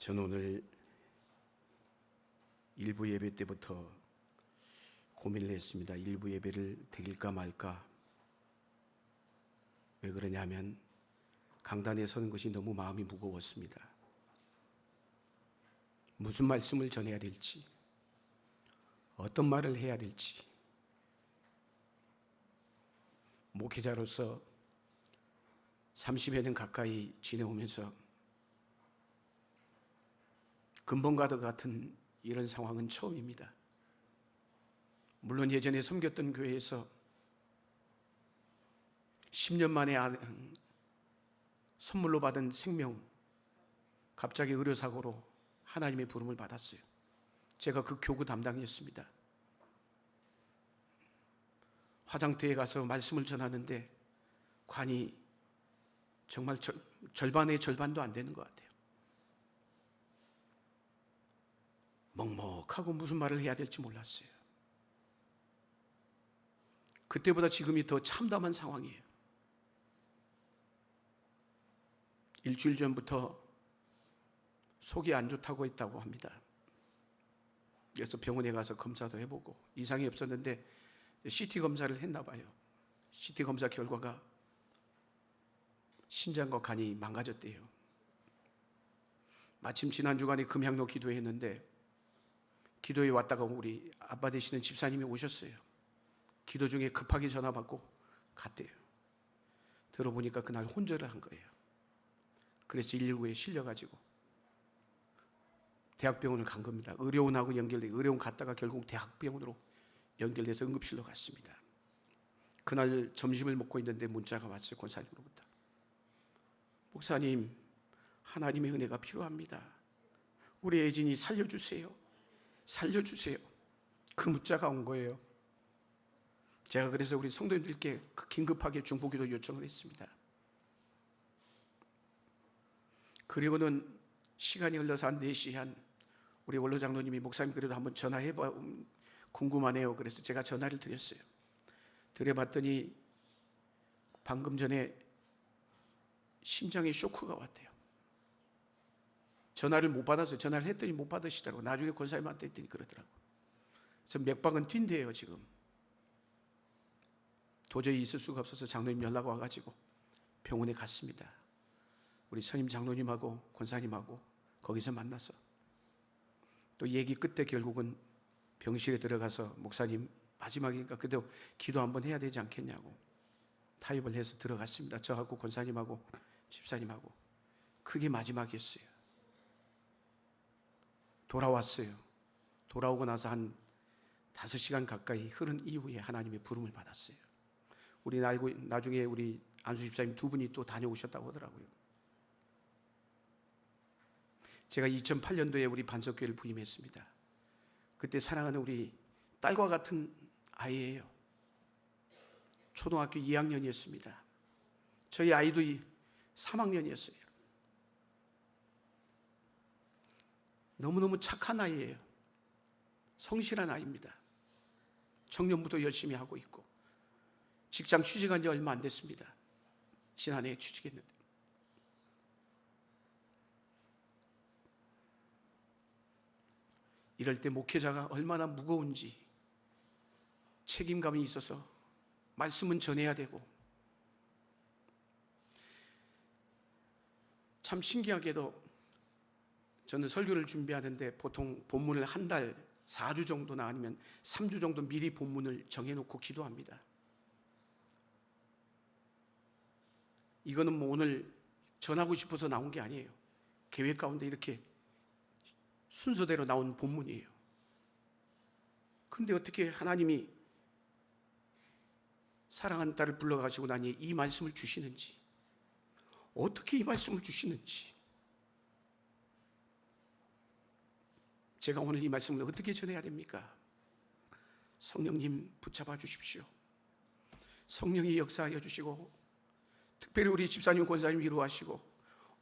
저는 오늘 일부 예배 때부터 고민을 했습니다. 일부 예배를 드릴까 말까. 왜 그러냐면 강단에 서는 것이 너무 마음이 무거웠습니다. 무슨 말씀을 전해야 될지, 어떤 말을 해야 될지. 목회자로서 30여 년 가까이 지내오면서 근본과도 같은 이런 상황은 처음입니다. 물론 예전에 섬겼던 교회에서 10년 만에 선물로 받은 생명, 갑자기 의료사고로 하나님의 부름을 받았어요. 제가 그 교구 담당이었습니다. 화장터에 가서 말씀을 전하는데 관이 정말 절반의 절반도 안 되는 것 같아요. 먹먹하고 무슨 말을 해야 될지 몰랐어요. 그때보다 지금이 더 참담한 상황이에요. 일주일 전부터 속이 안 좋다고 했다고 합니다. 그래서 병원에 가서 검사도 해보고 이상이 없었는데 CT 검사를 했나 봐요. CT 검사 결과가 신장과 간이 망가졌대요. 마침 지난 주간에 금향로 기도했는데 기도에 왔다가 우리 아빠 되시는 집사님이 오셨어요. 기도 중에 급하게 전화 받고 갔대요. 들어보니까 그날 혼절을 한 거예요. 그래서 119에 실려가지고 대학병원을 간 겁니다. 의료원하고 연결돼 의료원 갔다가 결국 대학병원으로 연결돼서 응급실로 갔습니다. 그날 점심을 먹고 있는데 문자가 왔어요. 권사님으로부터. 목사님, 하나님의 은혜가 필요합니다. 우리 애진이 살려주세요. 살려주세요. 그 문자가 온 거예요. 제가 그래서 우리 성도님들께 긴급하게 중보기도 요청을 했습니다. 그리고는 시간이 흘러서 한 4시 한 우리 원로 장로님이 목사님 그래도 한번 전화해봐 궁금하네요. 그래서 제가 전화를 드렸어요. 드려봤더니 방금 전에 심장에 쇼크가 왔대요. 전화를 못 받아서 전화를 했더니 못 받으시더라고. 나중에 권사님한테 했더니 그러더라고. 그래서 맥박은 뛴대요 지금. 도저히 있을 수가 없어서 장로님 연락 와가지고 병원에 갔습니다. 우리 선임 장로님하고 권사님하고 거기서 만나서 또 얘기 끝에 결국은 병실에 들어가서 목사님 마지막이니까 그래도 기도 한번 해야 되지 않겠냐고 타협을 해서 들어갔습니다. 저하고 권사님하고 집사님하고. 그게 마지막이었어요. 돌아왔어요. 돌아오고 나서 한 5시간 가까이 흐른 이후에 하나님의 부름을 받았어요. 우리 나중에 우리 안수 집사님 2분이 또 다녀오셨다고 하더라고요. 제가 2008년도에 우리 반석교회를 부임했습니다. 그때 사랑하는 우리 딸과 같은 아이예요. 초등학교 2학년이었습니다. 저희 아이도 3학년이었어요. 너무너무 착한 아이예요. 성실한 아이입니다. 청년부도 열심히 하고 있고 직장 취직한 지 얼마 안 됐습니다. 지난해에 취직했는데 이럴 때 목회자가 얼마나 무거운지 책임감이 있어서 말씀은 전해야 되고 참 신기하게도 저는 설교를 준비하는데 보통 본문을 한 달 4주 정도나 아니면 3주 정도 미리 본문을 정해놓고 기도합니다. 이거는 뭐 오늘 전하고 싶어서 나온 게 아니에요. 계획 가운데 이렇게 순서대로 나온 본문이에요. 그런데 어떻게 하나님이 사랑하는 딸을 불러가시고 나니 이 말씀을 주시는지, 어떻게 이 말씀을 주시는지, 제가 오늘 이 말씀을 어떻게 전해야 됩니까? 성령님 붙잡아 주십시오. 성령이 역사하여 주시고 특별히 우리 집사님 권사님 위로하시고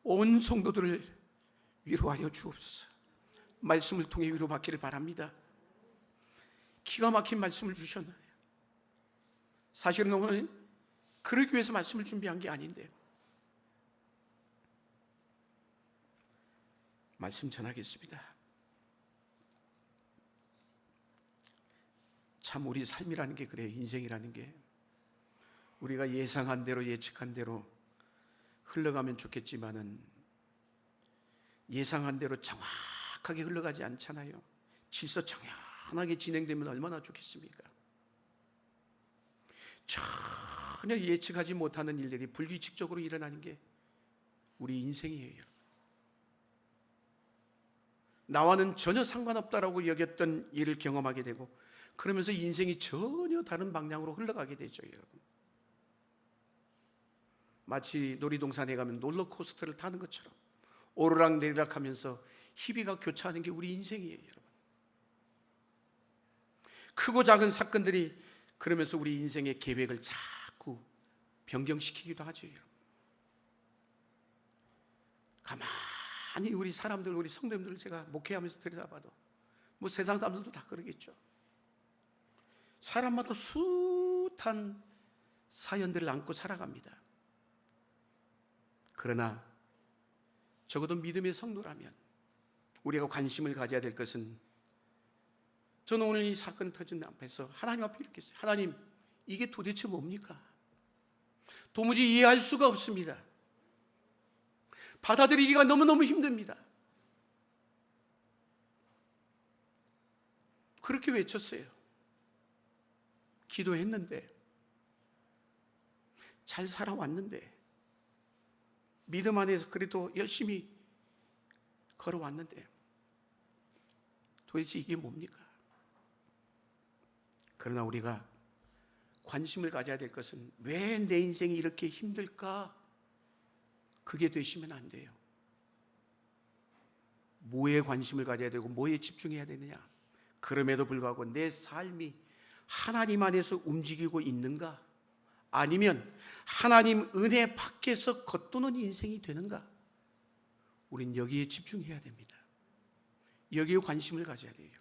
온 성도들을 위로하여 주옵소서. 말씀을 통해 위로받기를 바랍니다. 기가 막힌 말씀을 주셨나요? 사실은 오늘 그러기 위해서 말씀을 준비한 게 아닌데 말씀 전하겠습니다. 참 우리 삶이라는 게 그래요. 인생이라는 게 우리가 예상한 대로 예측한 대로 흘러가면 좋겠지만은 예상한 대로 정확하게 흘러가지 않잖아요. 질서정연하게 진행되면 얼마나 좋겠습니까? 전혀 예측하지 못하는 일들이 불규칙적으로 일어나는 게 우리 인생이에요. 나와는 전혀 상관없다라고 여겼던 일을 경험하게 되고 그러면서 인생이 전혀 다른 방향으로 흘러가게 되죠, 여러분. 마치 놀이동산에 가면 롤러코스터를 타는 것처럼 오르락 내리락 하면서 희비가 교차하는 게 우리 인생이에요, 여러분. 크고 작은 사건들이 그러면서 우리 인생의 계획을 자꾸 변경시키기도 하죠, 여러분. 가만히 우리 사람들, 우리 성도님들 제가 목회하면서 들여다봐도 뭐 세상 사람들도 다 그러겠죠. 사람마다 숱한 사연들을 안고 살아갑니다. 그러나 적어도 믿음의 성도라면 우리가 관심을 가져야 될 것은, 저는 오늘 이 사건이 터진 앞에서 하나님 앞에 이렇게 했어요. 하나님, 이게 도대체 뭡니까? 도무지 이해할 수가 없습니다. 받아들이기가 너무너무 힘듭니다. 그렇게 외쳤어요. 기도했는데, 잘 살아왔는데, 믿음 안에서 그래도 열심히 걸어왔는데 도대체 이게 뭡니까? 그러나 우리가 관심을 가져야 될 것은 왜 내 인생이 이렇게 힘들까? 그게 되시면 안 돼요. 뭐에 관심을 가져야 되고 뭐에 집중해야 되느냐? 그럼에도 불구하고 내 삶이 하나님 안에서 움직이고 있는가? 아니면 하나님 은혜 밖에서 겉도는 인생이 되는가? 우린 여기에 집중해야 됩니다. 여기에 관심을 가져야 돼요.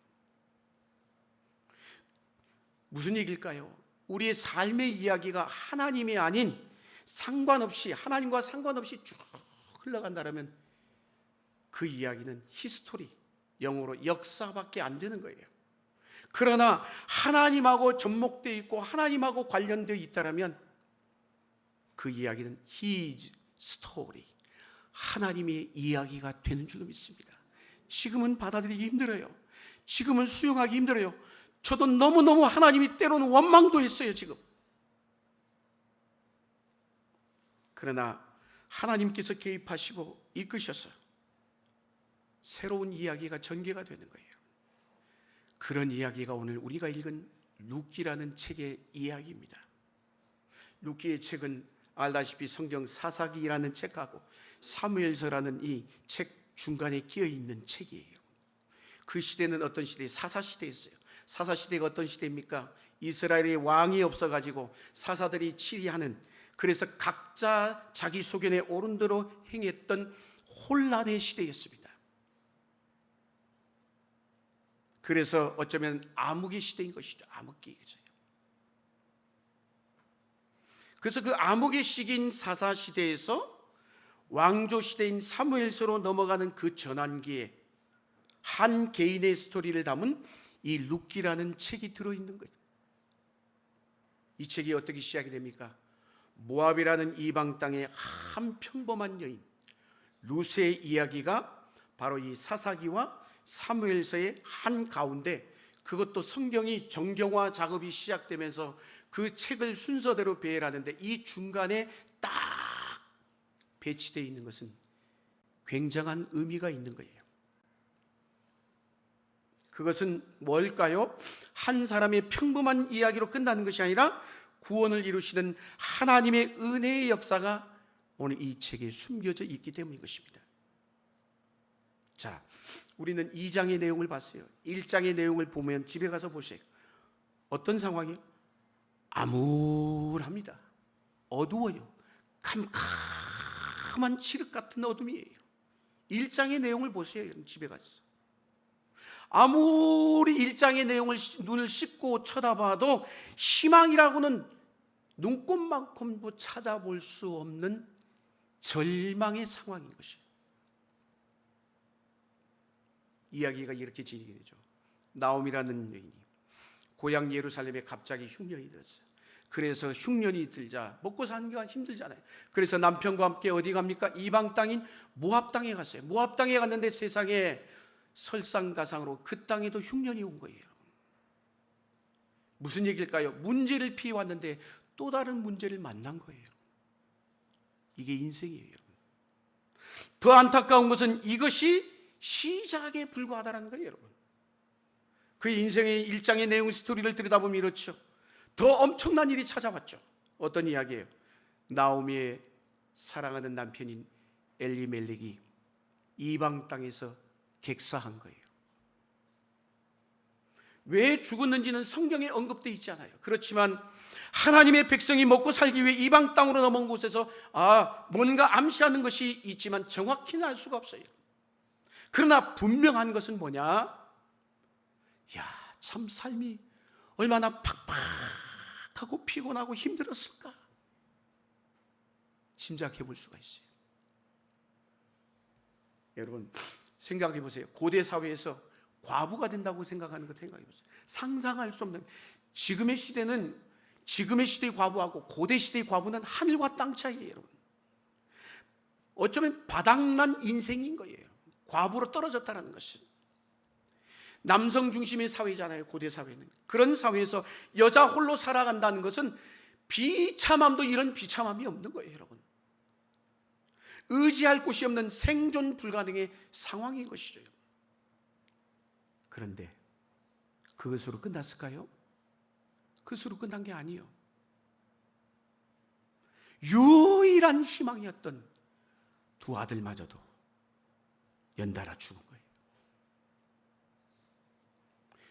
무슨 얘기일까요? 우리의 삶의 이야기가 하나님이 아닌 상관없이, 하나님과 상관없이 쭉 흘러간다면 그 이야기는 히스토리, 영어로 역사밖에 안 되는 거예요. 그러나 하나님하고 접목되어 있고 하나님하고 관련되어 있다면 그 이야기는 His story, 하나님의 이야기가 되는 줄로 믿습니다. 지금은 받아들이기 힘들어요. 지금은 수용하기 힘들어요. 저도 너무너무 하나님이 때로는 원망도 했어요, 지금. 그러나 하나님께서 개입하시고 이끄셔서 새로운 이야기가 전개가 되는 거예요. 그런 이야기가 오늘 우리가 읽은 룻기라는 책의 이야기입니다. 룻기의 책은 알다시피 성경 사사기라는 책하고 사무엘서라는 이 책 중간에 끼어 있는 책이에요. 그 시대는 어떤 시대? 사사시대였어요. 사사시대가 어떤 시대입니까? 이스라엘의 왕이 없어가지고 사사들이 치리하는, 그래서 각자 자기 소견에 옳은 대로 행했던 혼란의 시대였습니다. 그래서 어쩌면 암흑의 시대인 것이죠. 암흑기. 그래서 그 암흑의 시기인 사사시대에서 왕조시대인 사무엘서로 넘어가는 그 전환기에 한 개인의 스토리를 담은 이 룻기라는 책이 들어있는 거예요. 이 책이 어떻게 시작이 됩니까? 모압이라는 이방 땅의 한 평범한 여인 룻의 이야기가 바로 이 사사기와 사무엘서의 한 가운데, 그것도 성경이 정경화 작업이 시작되면서 그 책을 순서대로 배열하는데 이 중간에 딱 배치되어 있는 것은 굉장한 의미가 있는 거예요. 그것은 뭘까요? 한 사람의 평범한 이야기로 끝나는 것이 아니라 구원을 이루시는 하나님의 은혜의 역사가 오늘 이 책에 숨겨져 있기 때문인 것입니다. 자, 우리는 2장의 내용을 봤어요. 1장의 내용을 보면 집에 가서 보세요. 어떤 상황이요? 암울합니다. 어두워요. 캄캄한 칠흑 같은 어둠이에요. 1장의 내용을 보세요. 여러분 집에 가서. 아무리 1장의 내용을 눈을 씻고 쳐다봐도 희망이라고는 눈꽃만큼도 찾아볼 수 없는 절망의 상황인 것이에요. 이야기가 이렇게 진행이 되죠. 나오미라는 여인이 고향 예루살렘에 갑자기 흉년이 들었어요. 그래서 흉년이 들자 먹고 사기가 힘들잖아요. 그래서 남편과 함께 어디 갑니까? 이방 땅인 모압 땅에 갔어요. 모압 땅에 갔는데 세상에 설상가상으로 그 땅에도 흉년이 온 거예요. 무슨 얘기일까요? 문제를 피해 왔는데 또 다른 문제를 만난 거예요. 이게 인생이에요, 여러분. 더 안타까운 것은 이것이 시작에 불과하다는 거예요, 여러분. 그 인생의 일장의 내용 스토리를 들여다보면 이렇죠. 더 엄청난 일이 찾아왔죠. 어떤 이야기예요? 나오미의 사랑하는 남편인 엘리멜렉이 이방 땅에서 객사한 거예요. 왜 죽었는지는 성경에 언급되어 있지 않아요. 그렇지만 하나님의 백성이 먹고 살기 위해 이방 땅으로 넘어온 곳에서 뭔가 암시하는 것이 있지만 정확히는 알 수가 없어요. 그러나 분명한 것은 뭐냐? 참 삶이 얼마나 팍팍하고 피곤하고 힘들었을까? 짐작해 볼 수가 있어요. 여러분 생각해 보세요. 고대 사회에서 과부가 된다고 생각하는 것 생각해 보세요. 상상할 수 없는, 지금의 시대는 지금의 시대의 과부하고 고대 시대의 과부는 하늘과 땅 차이예요, 여러분. 어쩌면 바닥난 인생인 거예요. 과부로 떨어졌다는 것은. 남성 중심의 사회잖아요, 고대 사회는. 그런 사회에서 여자 홀로 살아간다는 것은 비참함도 이런 비참함이 없는 거예요, 여러분. 의지할 곳이 없는 생존 불가능의 상황인 것이죠. 그런데 그것으로 끝났을까요? 그것으로 끝난 게 아니에요. 유일한 희망이었던 두 아들마저도 연달아 죽은 거예요.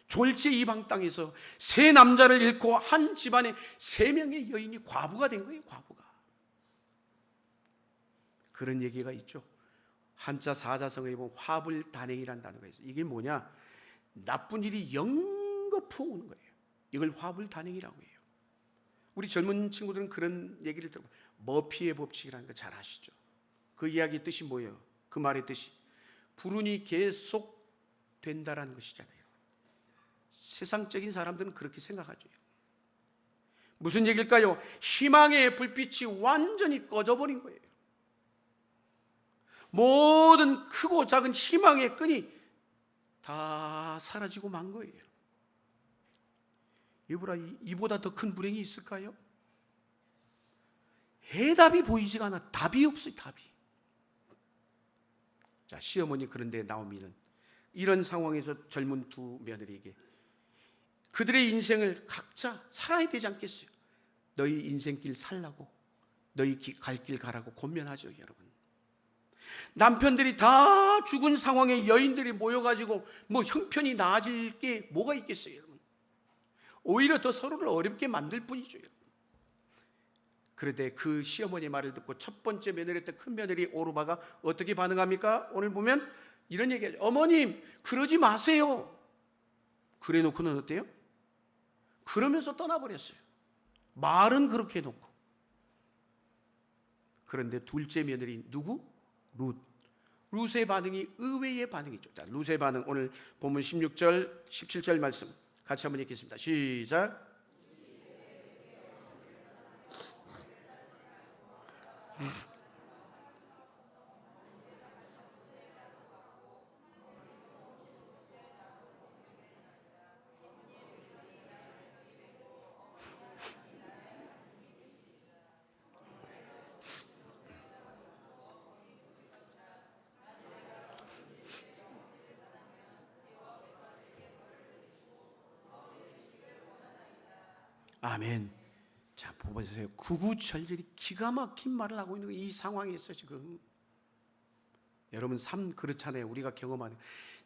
졸지에 이방 땅에서 세 남자를 잃고 한 집안에 3명의 여인이 과부가 된 거예요, 과부가. 그런 얘기가 있죠. 한자 사자성어에 보면 화불단행이라는 단어가 있어요. 이게 뭐냐? 나쁜 일이 연거푸 오는 거예요. 이걸 화불단행이라고 해요. 우리 젊은 친구들은 그런 얘기를 들어요. 머피의 법칙이라는 거 잘 아시죠? 그 이야기의 뜻이 뭐예요? 그 말의 뜻이 불운이 계속 된다라는 것이잖아요. 세상적인 사람들은 그렇게 생각하죠. 무슨 얘기일까요? 희망의 불빛이 완전히 꺼져버린 거예요. 모든 크고 작은 희망의 끈이 다 사라지고 만 거예요. 이보다 더 큰 불행이 있을까요? 해답이 보이지가 않아. 답이 없어요, 답이. 자, 시어머니 그런데 나오미는 이런 상황에서 젊은 두 며느리에게 그들의 인생을 각자 살아야 되지 않겠어요? 너희 인생길 살라고, 너희 갈 길 가라고 권면하죠, 여러분. 남편들이 다 죽은 상황에 여인들이 모여가지고 뭐 형편이 나아질 게 뭐가 있겠어요, 여러분? 오히려 더 서로를 어렵게 만들 뿐이죠, 여러분. 그런데 그 시어머니의 말을 듣고 첫 번째 며느리였던 큰 며느리 오르바가 어떻게 반응합니까? 오늘 보면 이런 얘기하죠. 어머님, 그러지 마세요. 그래 놓고는 어때요? 그러면서 떠나버렸어요. 말은 그렇게 해놓고. 그런데 둘째 며느리 누구? 룻의 반응이 의외의 반응이죠. 자, 룻의 반응 오늘 본문 16절, 17절 말씀 같이 한번 읽겠습니다. 시작. 아멘. 자, 보세요. 구구절절이 기가 막힌 말을 하고 있는 이 상황에서 지금 여러분 삶 그렇잖아요. 우리가 경험하는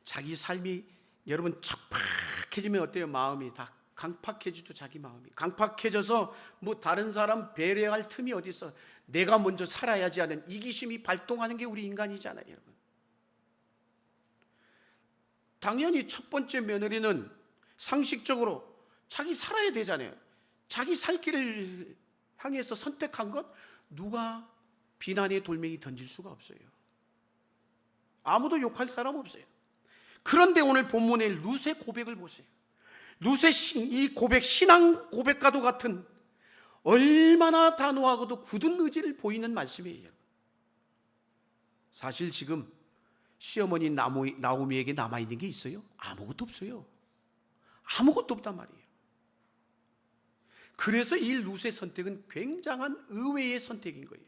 자기 삶이 여러분 척박해지면 어때요? 마음이 다 강팍해지죠. 자기 마음이 강팍해져서 뭐 다른 사람 배려할 틈이 어디 있어? 내가 먼저 살아야지 하는 이기심이 발동하는 게 우리 인간이잖아요, 여러분. 당연히 첫 번째 며느리는 상식적으로 자기 살아야 되잖아요. 자기 살 길을 향해서 선택한 것, 누가 비난의 돌멩이 던질 수가 없어요. 아무도 욕할 사람 없어요. 그런데 오늘 본문의 룻의 고백을 보세요. 룻의 이 고백, 신앙 고백과도 같은 얼마나 단호하고도 굳은 의지를 보이는 말씀이에요. 사실 지금 시어머니 나오미에게 남아있는 게 있어요? 아무것도 없어요. 아무것도 없단 말이에요. 그래서 이 룻의 선택은 굉장한 의외의 선택인 거예요.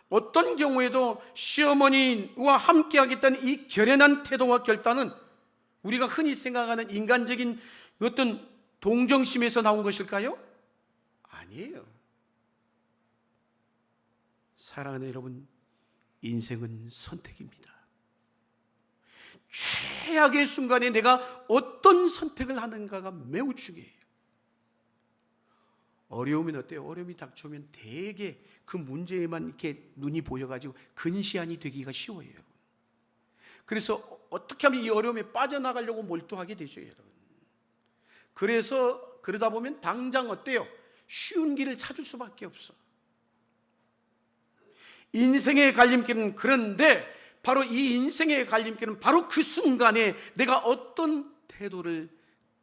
어떤 경우에도 시어머니와 함께 하겠다는 이 결연한 태도와 결단은 우리가 흔히 생각하는 인간적인 어떤 동정심에서 나온 것일까요? 아니에요. 사랑하는 여러분, 인생은 선택입니다. 최악의 순간에 내가 어떤 선택을 하는가가 매우 중요해요. 어려우면 어때요? 어려움이 닥쳐오면 대개 그 문제에만 이렇게 눈이 보여가지고 근시안이 되기가 쉬워요. 그래서 어떻게 하면 이 어려움에 빠져나가려고 몰두하게 되죠, 여러분. 그래서 그러다 보면 당장 어때요? 쉬운 길을 찾을 수밖에 없어. 인생의 갈림길은 그런데 바로 이 인생의 갈림길은 바로 그 순간에 내가 어떤 태도를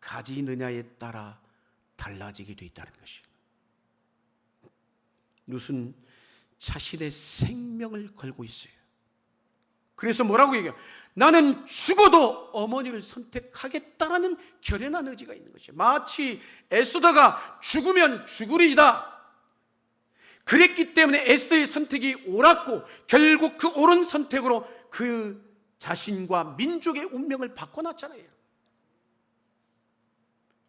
가지느냐에 따라 달라지게 돼 있다는 것이에요. 룻은 자신의 생명을 걸고 있어요. 그래서 뭐라고 얘기해요? 나는 죽어도 어머니를 선택하겠다라는 결연한 의지가 있는 것이에요. 마치 에스더가 죽으면 죽으리이다. 그랬기 때문에 에스더의 선택이 옳았고 결국 그 옳은 선택으로 그 자신과 민족의 운명을 바꿔놨잖아요.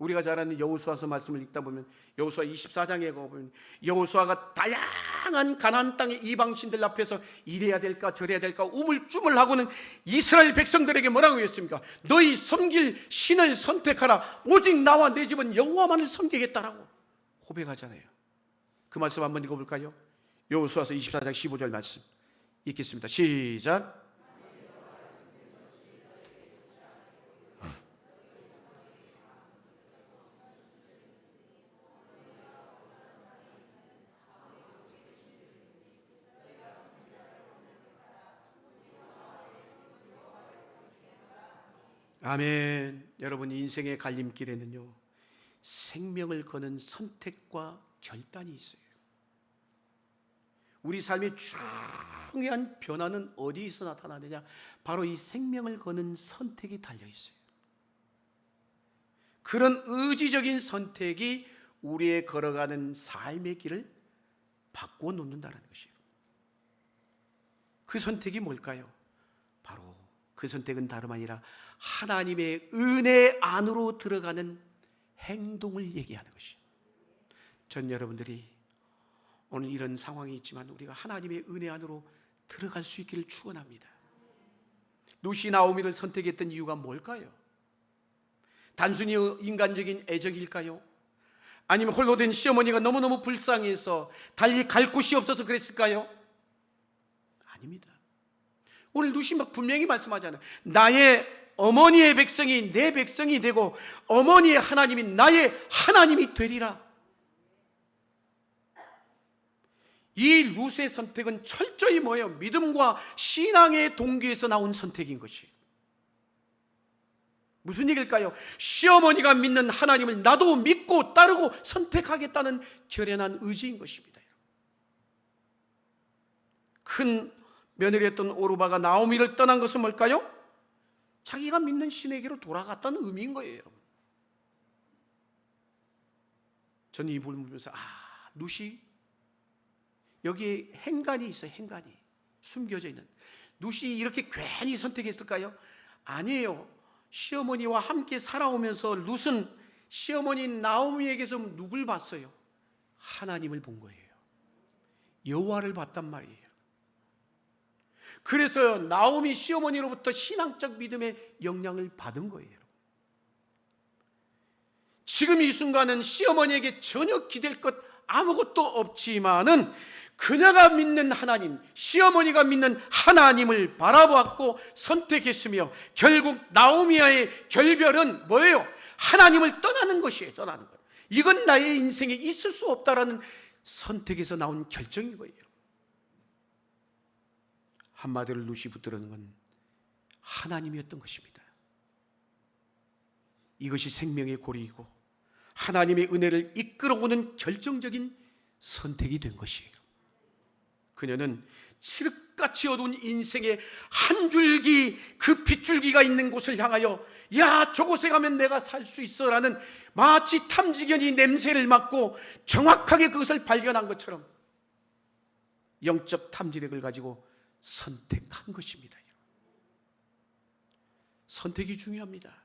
우리가 잘 아는 여호수아서 말씀을 읽다 보면 여호수아 24장에 보면 여호수아가 다양한 가나안 땅의 이방신들 앞에서 이래야 될까 저래야 될까 우물쭈물하고는 이스라엘 백성들에게 뭐라고 했습니까? 너희 섬길 신을 선택하라. 오직 나와 내 집은 여호와만을 섬기겠다라고 고백하잖아요. 그 말씀 한번 읽어볼까요? 여호수아서 24장 15절 말씀 읽겠습니다. 시작. 아멘. 여러분, 인생의 갈림길에는요 생명을 거는 선택과 결단이 있어요. 우리 삶의 중요한 변화는 어디에서 나타나느냐? 바로 이 생명을 거는 선택이 달려 있어요. 그런 의지적인 선택이 우리의 걸어가는 삶의 길을 바꾸어 놓는다는 것이에요. 그 선택이 뭘까요? 바로 그 선택은 다름 아니라 하나님의 은혜 안으로 들어가는 행동을 얘기하는 것이에요. 전 여러분들이 오늘 이런 상황이 있지만 우리가 하나님의 은혜 안으로 들어갈 수 있기를 축원합니다. 룻이 나오미를 선택했던 이유가 뭘까요? 단순히 인간적인 애정일까요? 아니면 홀로 된 시어머니가 너무너무 불쌍해서 달리 갈 곳이 없어서 그랬을까요? 아닙니다. 오늘 룻이 막 분명히 말씀하잖아요. 나의 어머니의 백성이 내 백성이 되고 어머니의 하나님이 나의 하나님이 되리라. 이 룻의 선택은 철저히 뭐예요? 믿음과 신앙의 동기에서 나온 선택인 것이에요. 무슨 얘기일까요? 시어머니가 믿는 하나님을 나도 믿고 따르고 선택하겠다는 결연한 의지인 것입니다. 큰 며느리였던 오르바가 나오미를 떠난 것은 뭘까요? 자기가 믿는 신에게로 돌아갔다는 의미인 거예요, 여러분. 저는 이 부분을 보면서 룻이 여기에 행간이 있어요. 행간이 숨겨져 있는. 룻이 이렇게 괜히 선택했을까요? 아니에요. 시어머니와 함께 살아오면서 룻은 시어머니 나오미에게서 누굴 봤어요? 하나님을 본 거예요. 여호와를 봤단 말이에요. 그래서 나오미 시어머니로부터 신앙적 믿음의 영향을 받은 거예요. 지금 이 순간은 시어머니에게 전혀 기댈 것 아무것도 없지만은 그녀가 믿는 하나님, 시어머니가 믿는 하나님을 바라보았고 선택했으며 결국 나오미와의 결별은 뭐예요? 하나님을 떠나는 것이에요. 떠나는 거예요. 이건 나의 인생에 있을 수 없다라는 선택에서 나온 결정인 거예요. 한마디로 룻이 붙들은 건 하나님이었던 것입니다. 이것이 생명의 고리이고 하나님의 은혜를 이끌어오는 결정적인 선택이 된 것이에요. 그녀는 칠흑같이 어두운 인생의 한 줄기, 그 빗줄기가 있는 곳을 향하여 야, 저곳에 가면 내가 살 수 있어 라는 마치 탐지견이 냄새를 맡고 정확하게 그것을 발견한 것처럼 영적 탐지력을 가지고 선택한 것입니다. 선택이 중요합니다.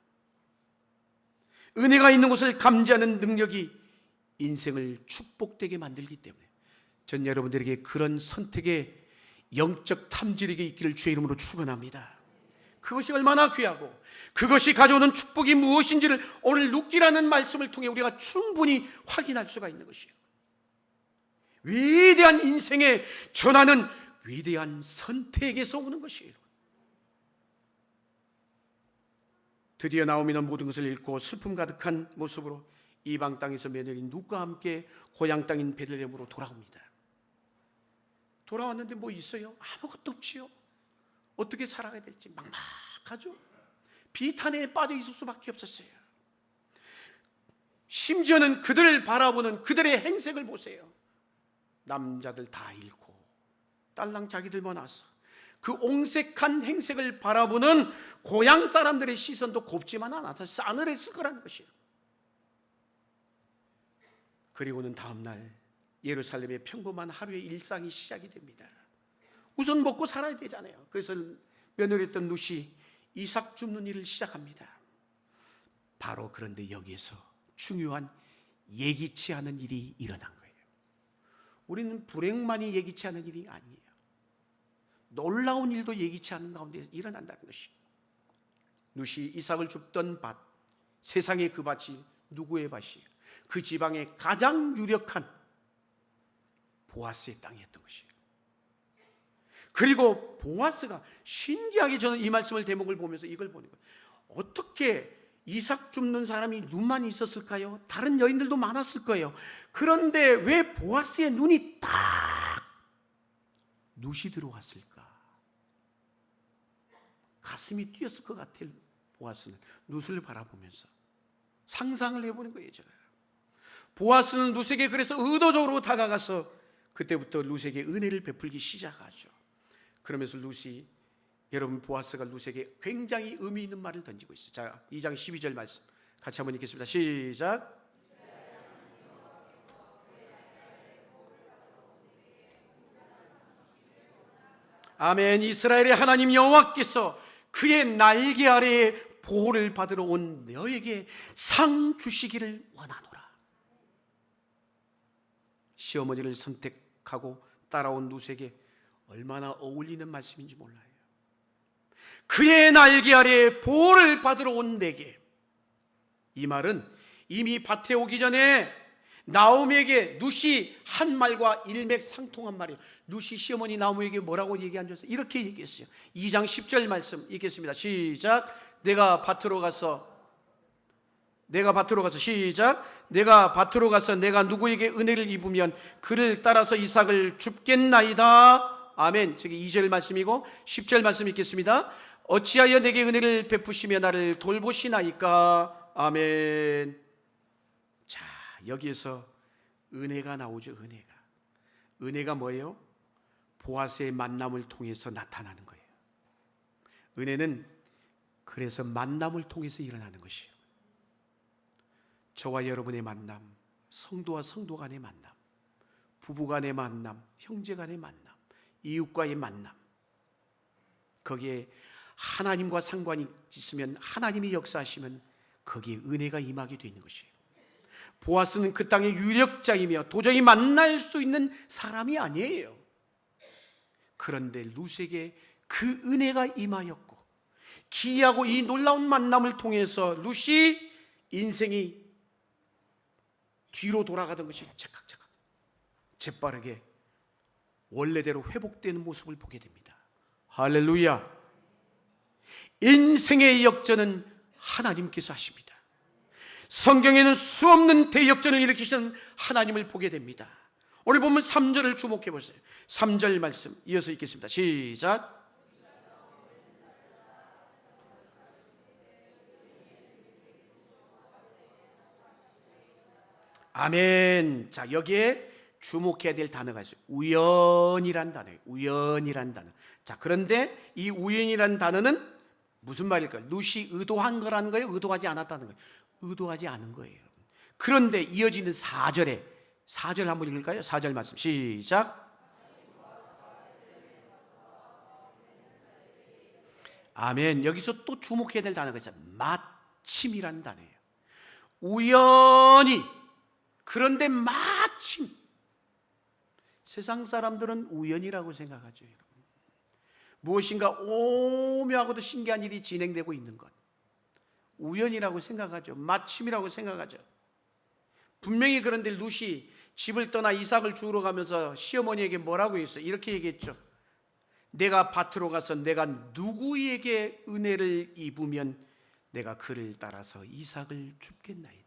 은혜가 있는 곳을 감지하는 능력이 인생을 축복되게 만들기 때문에 전 여러분들에게 그런 선택의 영적 탐지력이 있기를 주의 이름으로 축원합니다. 그것이 얼마나 귀하고 그것이 가져오는 축복이 무엇인지를 오늘 룻기라는 말씀을 통해 우리가 충분히 확인할 수가 있는 것이에요. 위대한 인생의 전환은 위대한 선택에서 오는 것이에요. 드디어 나오미는 모든 것을 잃고 슬픔 가득한 모습으로 이방 땅에서 며느리 룻과 함께 고향 땅인 베들레헴으로 돌아옵니다. 돌아왔는데 뭐 있어요? 아무것도 없지요. 어떻게 살아가야 될지 막막하죠. 비탄에 빠져 있을 수밖에 없었어요. 심지어는 그들을 바라보는 그들의 행색을 보세요. 남자들 다 잃고 딸랑 자기들만 와서 그 옹색한 행색을 바라보는 고향 사람들의 시선도 곱지만 않아서 싸늘했을 거라는 것이에요. 그리고는 다음 날 예루살렘의 평범한 하루의 일상이 시작이 됩니다. 우선 먹고 살아야 되잖아요. 그래서 며느리였던 룻이 이삭 줍는 일을 시작합니다. 바로 그런데 여기에서 중요한 예기치 않은 일이 일어난 거예요. 우리는 불행만이 예기치 않은 일이 아니에요. 놀라운 일도 예기치 않은 가운데 일어난다는 것이. 룻이 이삭을 줍던 밭, 세상의 그 밭이 누구의 밭이에요? 그 지방의 가장 유력한 보아스의 땅이었던 것이에요. 그리고 보아스가 신기하게 저는 이 말씀을 대목을 보면서 이걸 보는 거예요. 어떻게 이삭 줍는 사람이 룻만 있었을까요? 다른 여인들도 많았을 거예요. 그런데 왜 보아스의 눈이 딱 룻이 들어왔을까? 가슴이 뛰었을 것 같아요. 보아스는 룻을 바라보면서 상상을 해보는 거예요. 제가. 보아스는 룻에게 그래서 의도적으로 다가가서 그때부터 룻에게 은혜를 베풀기 시작하죠. 그러면서 룻이, 여러분, 보아스가 룻에게 굉장히 의미 있는 말을 던지고 있어요. 자, 2장 12절 말씀 같이 한번 읽겠습니다. 시작. 아멘. 이스라엘의 하나님 여호와께서 그의 날개 아래에 보호를 받으러 온 너에게 상 주시기를 원하노라. 시어머니를 선택하고 따라온 룻에게 얼마나 어울리는 말씀인지 몰라요. 그의 날개 아래에 보호를 받으러 온 내게. 이 말은 이미 밭에 오기 전에 나오미에게 룻이 한 말과 일맥상통한 말이에요. 룻이 시어머니 나오미에게 뭐라고 얘기한 줄 아세요? 이렇게 얘기했어요. 2장 10절 말씀 읽겠습니다. 시작. 내가 밭으로 가서 시작. 내가 밭으로 가서 내가 누구에게 은혜를 입으면 그를 따라서 이삭을 줍겠나이다. 아멘. 저기 2절 말씀이고 10절 말씀 읽겠습니다. 어찌하여 내게 은혜를 베푸시며 나를 돌보시나이까. 아멘. 자, 여기에서 은혜가 나오죠. 은혜가 뭐예요? 보아스의 만남을 통해서 나타나는 거예요. 은혜는 그래서 만남을 통해서 일어나는 것이에요. 저와 여러분의 만남, 성도와 성도 간의 만남, 부부 간의 만남, 형제 간의 만남, 이웃과의 만남, 거기에 하나님과 상관이 있으면, 하나님이 역사하시면 거기에 은혜가 임하게 되는 것이에요. 보아스는 그 땅의 유력자이며 도저히 만날 수 있는 사람이 아니에요. 그런데 룻에게 그 은혜가 임하였고, 기이하고 이 놀라운 만남을 통해서 룻이 인생이 뒤로 돌아가던 것이 착각착각 재빠르게 원래대로 회복되는 모습을 보게 됩니다. 할렐루야. 인생의 역전은 하나님께서 하십니다. 성경에는 수없는 대역전을 일으키시는 하나님을 보게 됩니다. 오늘 보면 3절을 주목해 보세요. 3절 말씀 이어서 읽겠습니다. 시작. 아멘. 자, 여기에 주목해야 될 단어가 있어요. 우연이란 단어예요. 우연이란 단어. 자, 그런데 이 우연이란 단어는 무슨 말일까요? 룻이 의도한 거라는 거예요? 의도하지 않았다는 거예요? 의도하지 않은 거예요. 그런데 이어지는 4절에 4절 한번 읽을까요? 4절 말씀 시작. 아멘. 여기서 또 주목해야 될 단어가 있어요. 마침이란 단어예요. 우연히, 그런데 마침. 세상 사람들은 우연이라고 생각하죠, 여러분. 무엇인가 오묘하고도 신기한 일이 진행되고 있는 것, 우연이라고 생각하죠. 마침이라고 생각하죠. 분명히 그런데 룻이 집을 떠나 이삭을 주우러 가면서 시어머니에게 뭐라고 했어요? 이렇게 얘기했죠. 내가 밭으로 가서 내가 누구에게 은혜를 입으면 내가 그를 따라서 이삭을 줍겠나이다.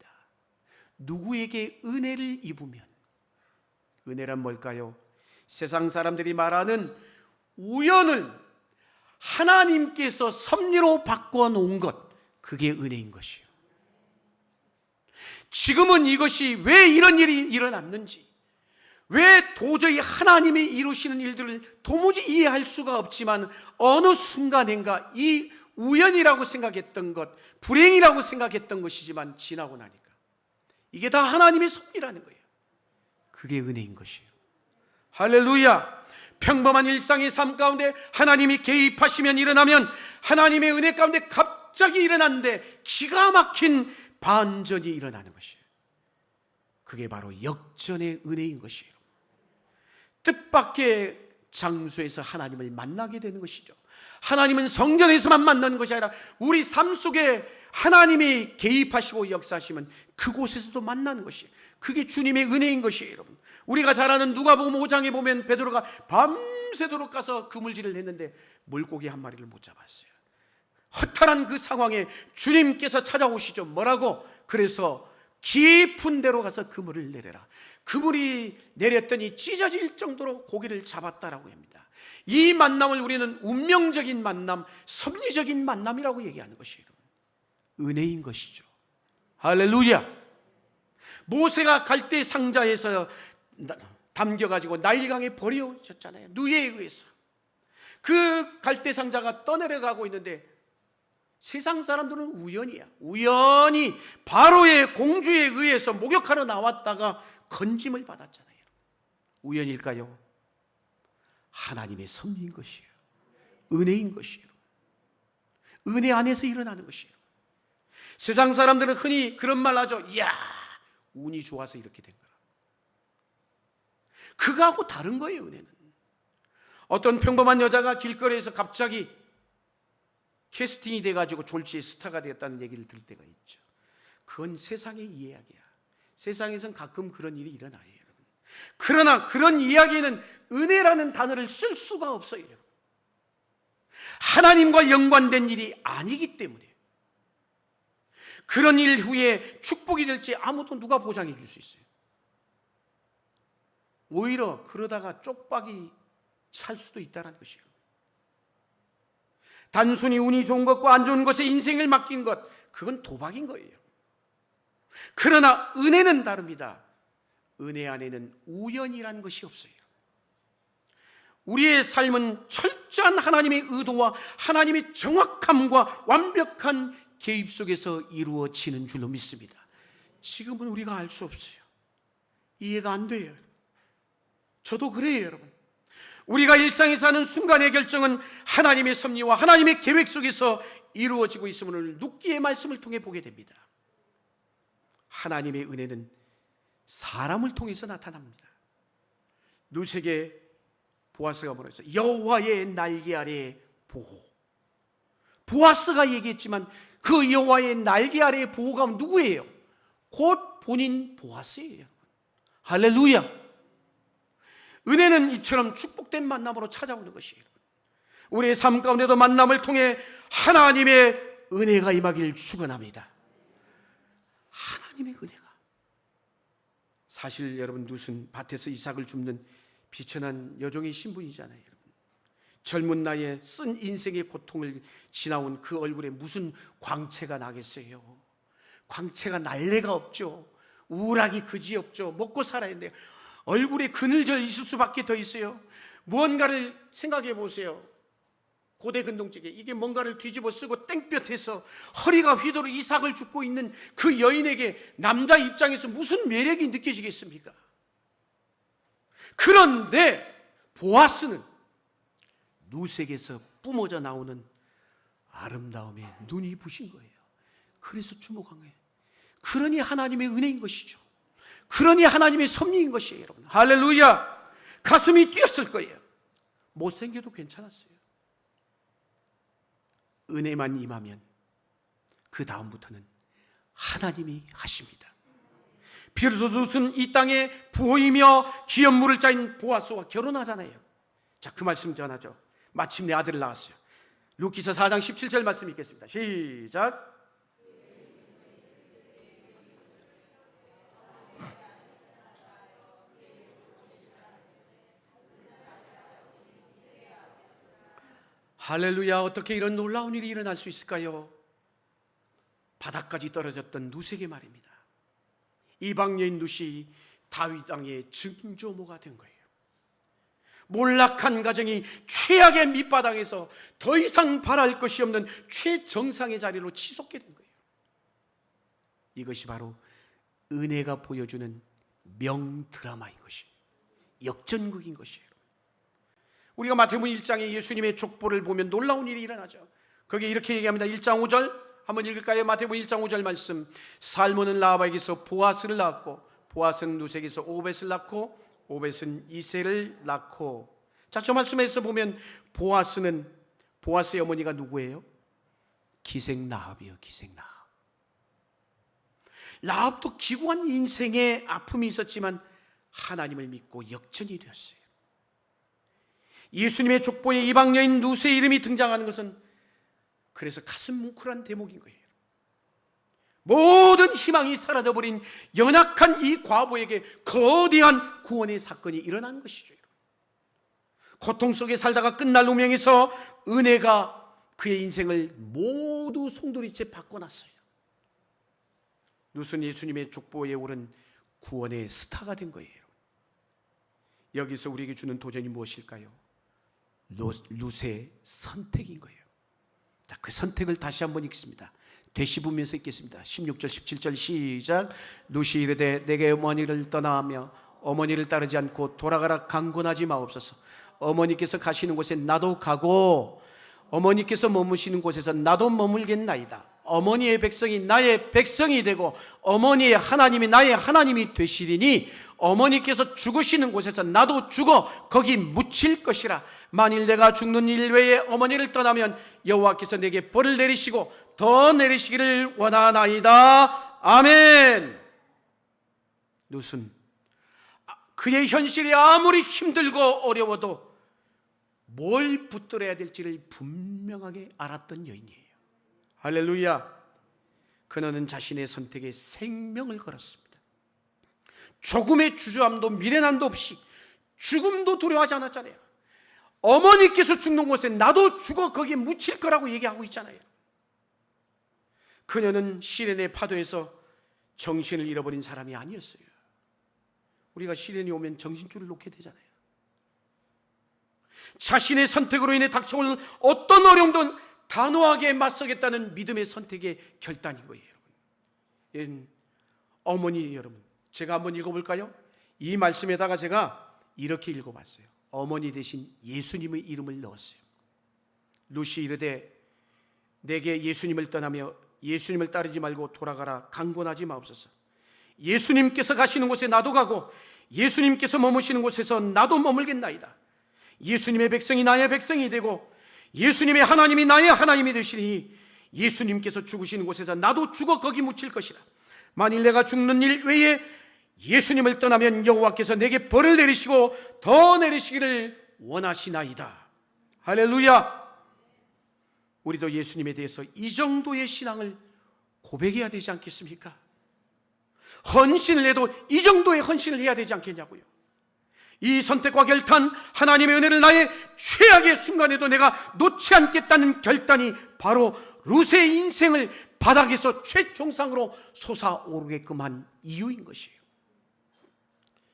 누구에게 은혜를 입으면. 은혜란 뭘까요? 세상 사람들이 말하는 우연을 하나님께서 섭리로 바꿔놓은 것, 그게 은혜인 것이요. 지금은 이것이 왜 이런 일이 일어났는지, 왜 도저히 하나님이 이루시는 일들을 도무지 이해할 수가 없지만 어느 순간인가 이 우연이라고 생각했던 것, 불행이라고 생각했던 것이지만 지나고 나니까 이게 다 하나님의 섭리라는 거예요. 그게 은혜인 것이에요. 할렐루야. 평범한 일상의 삶 가운데 하나님이 개입하시면 일어나면 하나님의 은혜 가운데 갑자기 일어났는데 기가 막힌 반전이 일어나는 것이에요. 그게 바로 역전의 은혜인 것이에요. 뜻밖의 장소에서 하나님을 만나게 되는 것이죠. 하나님은 성전에서만 만나는 것이 아니라 우리 삶 속에 하나님이 개입하시고 역사하시면 그곳에서도 만나는 것이에요. 그게 주님의 은혜인 것이에요, 여러분. 우리가 잘 아는 누가복음 5장에 보면 베드로가 밤새도록 가서 그물질을 했는데 물고기 한 마리를 못 잡았어요. 허탈한 그 상황에 주님께서 찾아오시죠. 뭐라고? 그래서 깊은 데로 가서 그물을 내려라. 그물이 내렸더니 찢어질 정도로 고기를 잡았다라고 합니다. 이 만남을 우리는 운명적인 만남, 섭리적인 만남이라고 얘기하는 것이에요. 은혜인 것이죠. 할렐루야. 모세가 갈대 상자에서 담겨가지고 나일강에 버려졌잖아요. 누이에 의해서. 그 갈대 상자가 떠내려가고 있는데 세상 사람들은 우연이야. 우연히 바로의 공주에 의해서 목욕하러 나왔다가 건짐을 받았잖아요. 우연일까요? 하나님의 섭리인 것이에요. 은혜인 것이에요. 은혜 안에서 일어나는 것이에요. 세상 사람들은 흔히 그런 말 하죠. 이야, 운이 좋아서 이렇게 된 거라. 그거하고 다른 거예요, 은혜는. 어떤 평범한 여자가 길거리에서 갑자기 캐스팅이 돼가지고 졸지에 스타가 되었다는 얘기를 들을 때가 있죠. 그건 세상의 이야기야. 세상에선 가끔 그런 일이 일어나요, 여러분. 그러나 그런 이야기는 은혜라는 단어를 쓸 수가 없어요. 하나님과 연관된 일이 아니기 때문에. 그런 일 후에 축복이 될지 아무도 누가 보장해 줄 수 있어요? 오히려 그러다가 쪽박이 찰 수도 있다는 것이에요. 단순히 운이 좋은 것과 안 좋은 것에 인생을 맡긴 것, 그건 도박인 거예요. 그러나 은혜는 다릅니다. 은혜 안에는 우연이라는 것이 없어요. 우리의 삶은 철저한 하나님의 의도와 하나님의 정확함과 완벽한 개입 속에서 이루어지는 줄로 믿습니다. 지금은 우리가 알 수 없어요. 이해가 안 돼요. 저도 그래요, 여러분. 우리가 일상에 사는 순간의 결정은 하나님의 섭리와 하나님의 계획 속에서 이루어지고 있음을 룻기의 말씀을 통해 보게 됩니다. 하나님의 은혜는 사람을 통해서 나타납니다. 룻에게 보아스가 뭐라 했어요? 여호와의 날개 아래 보호. 보아스가 얘기했지만 그 여호와의 날개 아래의 보호가 누구예요? 곧 본인 보아스예요. 할렐루야. 은혜는 이처럼 축복된 만남으로 찾아오는 것이에요. 우리의 삶 가운데도 만남을 통해 하나님의 은혜가 임하길 축원합니다. 하나님의 은혜가. 사실 여러분 룻은 밭에서 이삭을 줍는 비천한 여종의 신분이잖아요. 여러분. 젊은 나이에 쓴 인생의 고통을 지나온 그 얼굴에 무슨 광채가 나겠어요? 광채가 날 리가 없죠. 우울하기 그지없죠. 먹고 살아야 돼요. 얼굴에 그늘져 있을 수밖에 더 있어요. 무언가를 생각해 보세요. 고대 근동적에 이게 뭔가를 뒤집어 쓰고 땡볕에서 허리가 휘도록 이삭을 줍고 있는 그 여인에게 남자 입장에서 무슨 매력이 느껴지겠습니까? 그런데 보아스는 누색에서 뿜어져 나오는 아름다움에 눈이 부신 거예요. 그래서 주목한 거예요. 그러니 하나님의 은혜인 것이죠. 그러니 하나님의 섭리인 것이에요, 여러분. 할렐루야. 가슴이 뛰었을 거예요. 못생겨도 괜찮았어요. 은혜만 임하면 그 다음부터는 하나님이 하십니다. 비로소 룻은 이 땅에 부호이며 귀한 물을 짜인 보아스와 결혼하잖아요. 자, 그 말씀 전하죠. 마침내 아들을 낳았어요. 룻기서 4장 17절 말씀 읽겠습니다. 시작. 할렐루야. 어떻게 이런 놀라운 일이 일어날 수 있을까요? 바닥까지 떨어졌던 룻에게 말입니다. 이방 여인 룻이 다윗 왕의 증조모가 된 거예요. 몰락한 가정이 최악의 밑바닥에서 더 이상 바랄 것이 없는 최정상의 자리로 치솟게 된 거예요. 이것이 바로 은혜가 보여주는 명드라마인 것이에요. 역전극인 것이에요. 우리가 마태복음 1장에 예수님의 족보를 보면 놀라운 일이 일어나죠. 거기에 이렇게 얘기합니다. 1장 5절 한번 읽을까요? 마태복음 1장 5절 말씀. 살몬은 라합에게서 보아스를 낳았고 보아스는 룻에게서 오벳을 낳고 오벳은 이새를 낳고. 자, 저 말씀에서 보면 보아스의 어머니가 누구예요? 기생 라합이요. 기생 라합. 라합도 기구한 인생에 아픔이 있었지만 하나님을 믿고 역전이 되었어요. 예수님의 족보에 이방 여인 룻의 이름이 등장하는 것은 그래서 가슴 뭉클한 대목인 거예요. 모든 희망이 사라져버린 연약한 이 과부에게 거대한 구원의 사건이 일어난 것이죠. 고통 속에 살다가 끝날 운명에서 은혜가 그의 인생을 모두 송두리째 바꿔놨어요. 룻은 예수님의 족보에 오른 구원의 스타가 된 거예요. 여기서 우리에게 주는 도전이 무엇일까요? 룻의 선택인 거예요. 자, 그 선택을 다시 한번 읽습니다. 되씹으면서 읽겠습니다. 16절 17절 시작. 룻이 이르되 내게 어머니를 떠나며 어머니를 따르지 않고 돌아가라 강권하지 마옵소서. 어머니께서 가시는 곳에 나도 가고 어머니께서 머무시는 곳에서 나도 머물겠나이다. 어머니의 백성이 나의 백성이 되고 어머니의 하나님이 나의 하나님이 되시리니 어머니께서 죽으시는 곳에서 나도 죽어 거기 묻힐 것이라. 만일 내가 죽는 일 외에 어머니를 떠나면 여호와께서 내게 벌을 내리시고 더 내리시기를 원하나이다. 아멘. 룻은 그의 현실이 아무리 힘들고 어려워도 뭘 붙들어야 될지를 분명하게 알았던 여인이에요. 할렐루야. 그녀는 자신의 선택에 생명을 걸었습니다. 조금의 주저함도 미련함도 없이 죽음도 두려워하지 않았잖아요. 어머니께서 죽는 곳에 나도 죽어 거기에 묻힐 거라고 얘기하고 있잖아요. 그녀는 시련의 파도에서 정신을 잃어버린 사람이 아니었어요. 우리가 시련이 오면 정신줄을 놓게 되잖아요. 자신의 선택으로 인해 닥쳐올 어떤 어려움도 단호하게 맞서겠다는 믿음의 선택의 결단인 거예요. 여러분, 어머니 여러분, 제가 한번 읽어볼까요? 이 말씀에다가 제가 이렇게 읽어봤어요. 어머니 대신 예수님의 이름을 넣었어요. 룻이 이르되 내게 예수님을 떠나며 예수님을 따르지 말고 돌아가라 강권하지 마옵소서. 예수님께서 가시는 곳에 나도 가고 예수님께서 머무시는 곳에서 나도 머물겠나이다. 예수님의 백성이 나의 백성이 되고 예수님의 하나님이 나의 하나님이 되시니 예수님께서 죽으시는 곳에서 나도 죽어 거기 묻힐 것이라. 만일 내가 죽는 일 외에 예수님을 떠나면 여호와께서 내게 벌을 내리시고 더 내리시기를 원하시나이다. 할렐루야. 우리도 예수님에 대해서 이 정도의 신앙을 고백해야 되지 않겠습니까? 헌신을 해도 이 정도의 헌신을 해야 되지 않겠냐고요. 이 선택과 결단, 하나님의 은혜를 나의 최악의 순간에도 내가 놓지 않겠다는 결단이 바로 룻의 인생을 바닥에서 최정상으로 솟아오르게끔 한 이유인 것이에요.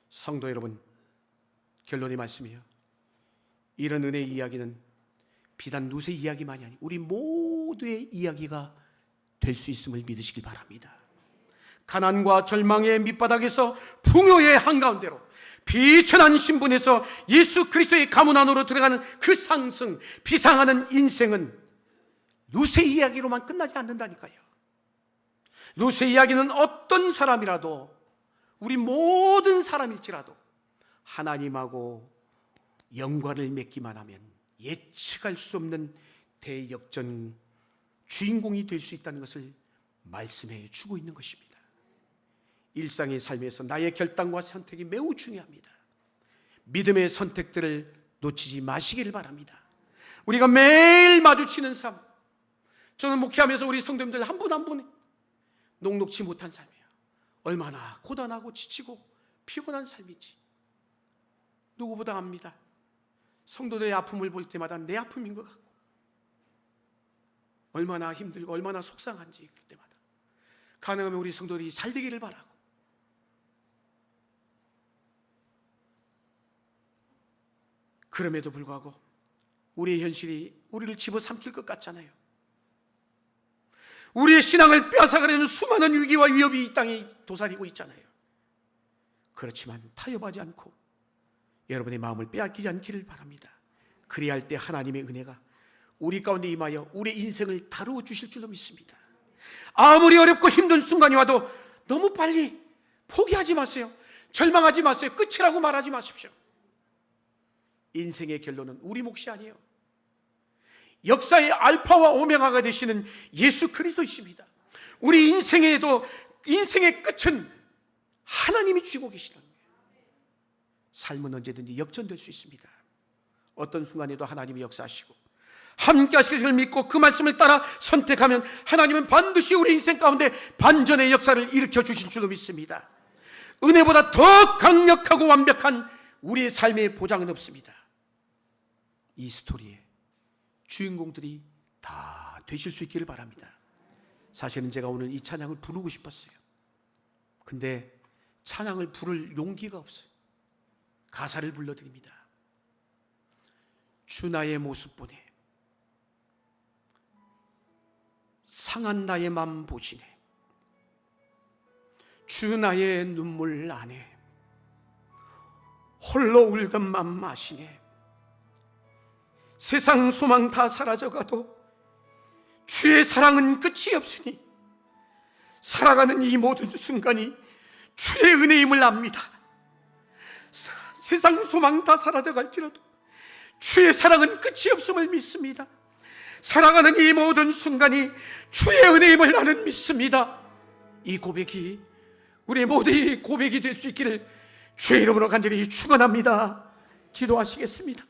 성도 여러분, 결론의 말씀이에요. 이런 은혜의 이야기는 비단 룻의 이야기만이 아니고 우리 모두의 이야기가 될 수 있음을 믿으시길 바랍니다. 가난과 절망의 밑바닥에서 풍요의 한가운데로 비천한 신분에서 예수 그리스도의 가문 안으로 들어가는 그 상승, 비상하는 인생은 룻의 이야기로만 끝나지 않는다니까요. 룻의 이야기는 어떤 사람이라도, 우리 모든 사람일지라도 하나님하고 연관을 맺기만 하면 예측할 수 없는 대역전 주인공이 될 수 있다는 것을 말씀해 주고 있는 것입니다. 일상의 삶에서 나의 결단과 선택이 매우 중요합니다. 믿음의 선택들을 놓치지 마시기를 바랍니다. 우리가 매일 마주치는 삶, 저는 목회하면서 우리 성도님들 한 분 한 분 녹록지 못한 삶이에요. 얼마나 고단하고 지치고 피곤한 삶인지 누구보다 압니다. 성도들의 아픔을 볼 때마다 내 아픔인 것 같고, 얼마나 힘들고 얼마나 속상한지 그때마다 가능하면 우리 성도들이 잘 되기를 바라고, 그럼에도 불구하고 우리의 현실이 우리를 집어삼킬 것 같잖아요. 우리의 신앙을 빼앗아가려는 수많은 위기와 위협이 이 땅에 도사리고 있잖아요. 그렇지만 타협하지 않고 여러분의 마음을 빼앗기지 않기를 바랍니다. 그래야 할 때 하나님의 은혜가 우리 가운데 임하여 우리의 인생을 다루어 주실 줄로 믿습니다. 아무리 어렵고 힘든 순간이 와도 너무 빨리 포기하지 마세요. 절망하지 마세요. 끝이라고 말하지 마십시오. 인생의 결론은 우리 몫이 아니에요. 역사의 알파와 오메가가 되시는 예수 그리스도이십니다. 우리 인생에도 인생의 끝은 하나님이 쥐고 계시는 거예요. 삶은 언제든지 역전될 수 있습니다. 어떤 순간에도 하나님이 역사하시고 함께 하실 것을 믿고 그 말씀을 따라 선택하면 하나님은 반드시 우리 인생 가운데 반전의 역사를 일으켜 주실 줄로 믿습니다. 은혜보다 더 강력하고 완벽한 우리의 삶의 보장은 없습니다. 이 스토리의 주인공들이 다 되실 수 있기를 바랍니다. 사실은 제가 오늘 이 찬양을 부르고 싶었어요. 근데 찬양을 부를 용기가 없어요. 가사를 불러드립니다. 주 나의 모습 보네, 상한 나의 맘 보시네, 주 나의 눈물 안에 홀로 울던 맘 아시네. 세상 소망 다 사라져가도 주의 사랑은 끝이 없으니 살아가는 이 모든 순간이 주의 은혜임을 압니다. 세상 소망 다 사라져갈지라도 주의 사랑은 끝이 없음을 믿습니다. 살아가는 이 모든 순간이 주의 은혜임을 나는 믿습니다. 이 고백이 우리 모두의 고백이 될 수 있기를 주의 이름으로 간절히 축원합니다. 기도하시겠습니다.